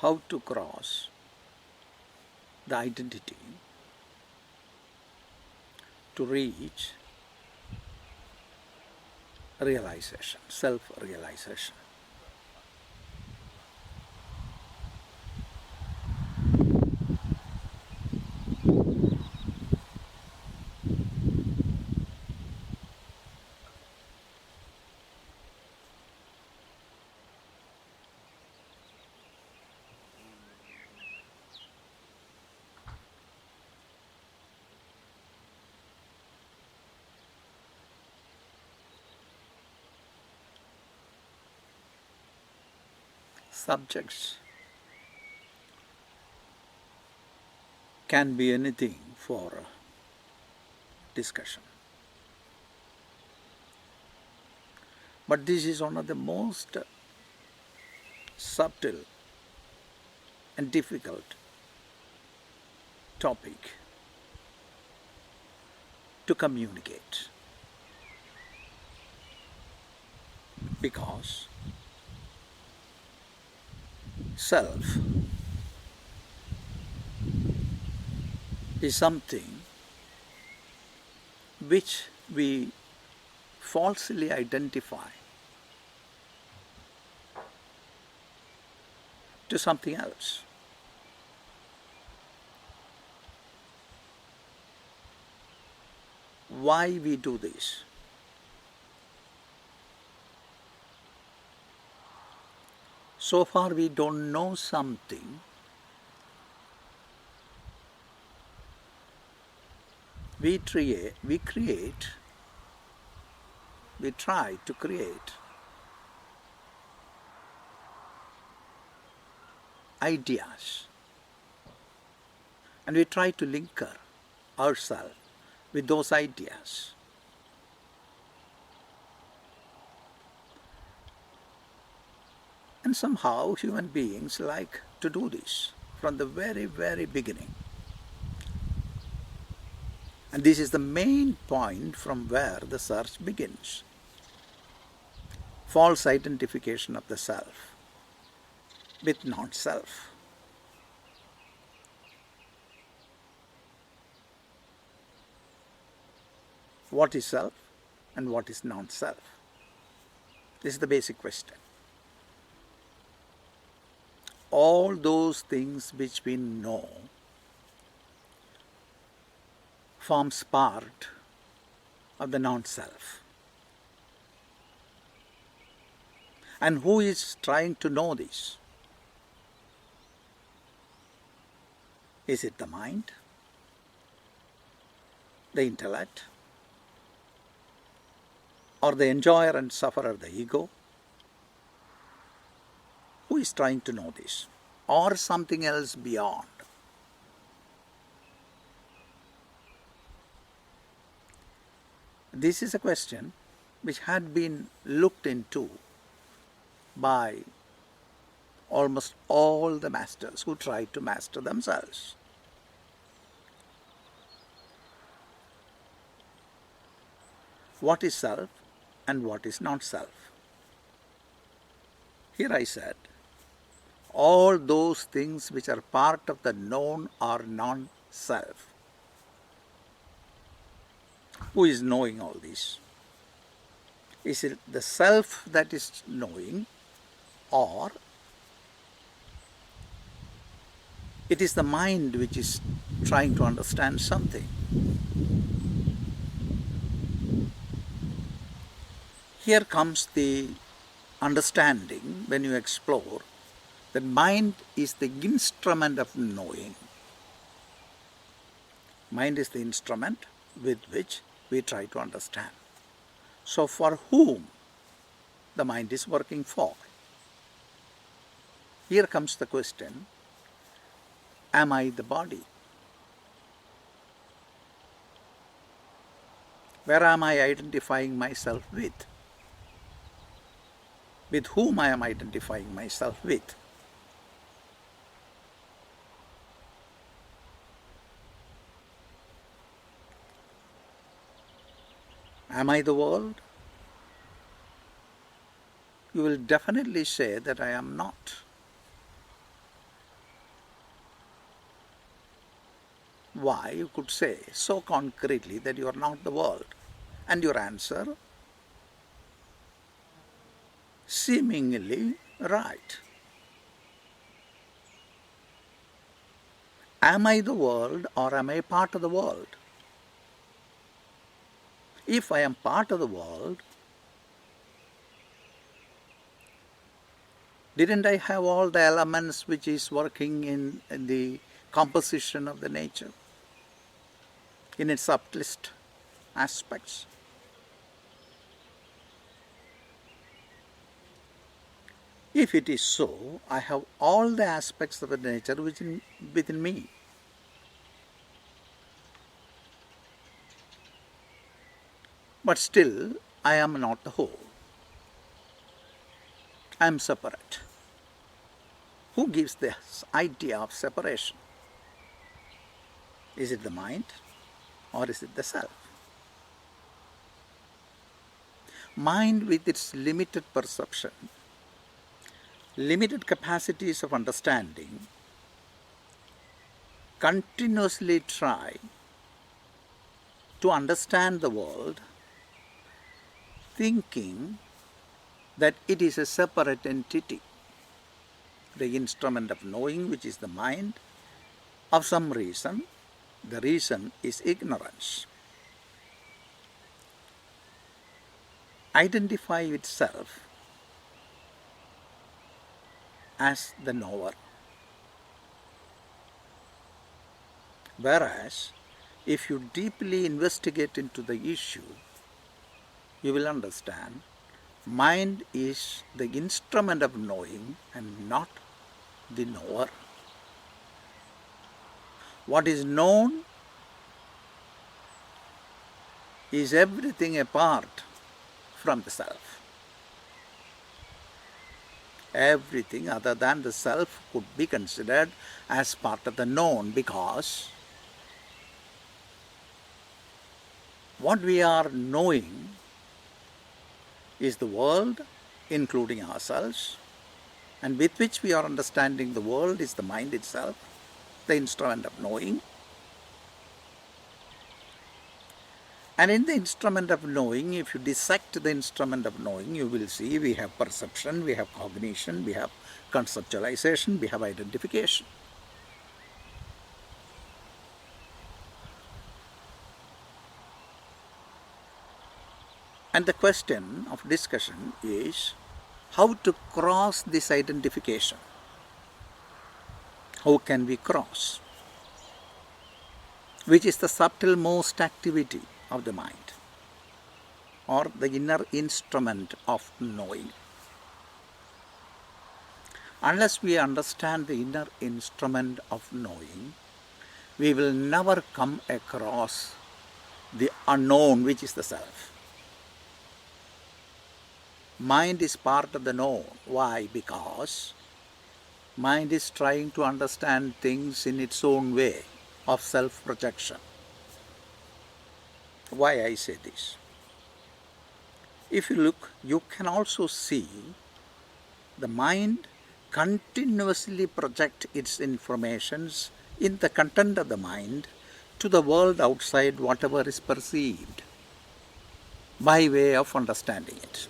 how to cross the identity to reach realization, self-realization. Subjects can be anything for discussion. But this is one of the most subtle and difficult topic to communicate, because self is something which we falsely identify to something else. Why we do this? So far we don't know something, we try to create ideas, and we try to link ourselves with those ideas. And somehow human beings like to do this from the very, very beginning. And this is the main point from where the search begins. False identification of the self with non-self. What is self and what is non-self? This is the basic question. All those things which we know forms part of the non-self. And who is trying to know this? Is it the mind? The intellect? Or the enjoyer and sufferer, the ego? Who is trying to know this? Or something else beyond? This is a question which had been looked into by almost all the masters who tried to master themselves. What is self and what is not self? Here I said, all those things which are part of the known are non-self. Who is knowing all this? Is it the self that is knowing, or it is the mind which is trying to understand something? Here comes the understanding when you explore that mind is the instrument of knowing. Mind is the instrument with which we try to understand. So for whom the mind is working for? Here comes the question, am I the body? Where am I identifying myself with? With whom I am identifying myself with? Am I the world? You will definitely say that I am not. why you could say so concretely that you are not the world. And your answer, seemingly right. Am I the world or am I part of the world? If I am part of the world, didn't I have all the elements which is working in the composition of the nature, in its subtlest aspects? If it is so, I have all the aspects of the nature within me. But still, I am not the whole. I am separate. Who gives this idea of separation? Is it the mind or is it the self? Mind, with its limited perception, limited capacities of understanding, continuously try to understand the world, thinking that it is a separate entity. The instrument of knowing, which is the mind, of some reason, the reason is ignorance, identify itself as the knower. Whereas, if you deeply investigate into the issue, you will understand mind is the instrument of knowing and not the knower. What is known is everything apart from the self. Everything other than the self could be considered as part of the known, because what we are knowing is the world, including ourselves, and with which we are understanding the world is the mind itself, the instrument of knowing. And in the instrument of knowing, if you dissect the instrument of knowing, you will see we have perception, we have cognition, we have conceptualization, we have identification. And the question of discussion is how to cross this identification. How can we cross? Which is the subtlemost activity of the mind, or the inner instrument of knowing. Unless we understand the inner instrument of knowing, we will never come across the unknown, which is the self. Mind is part of the known. Why? Because mind is trying to understand things in its own way of self-projection. Why I say this? If you look, you can also see the mind continuously project its informations in the content of the mind to the world outside, whatever is perceived, by way of understanding it.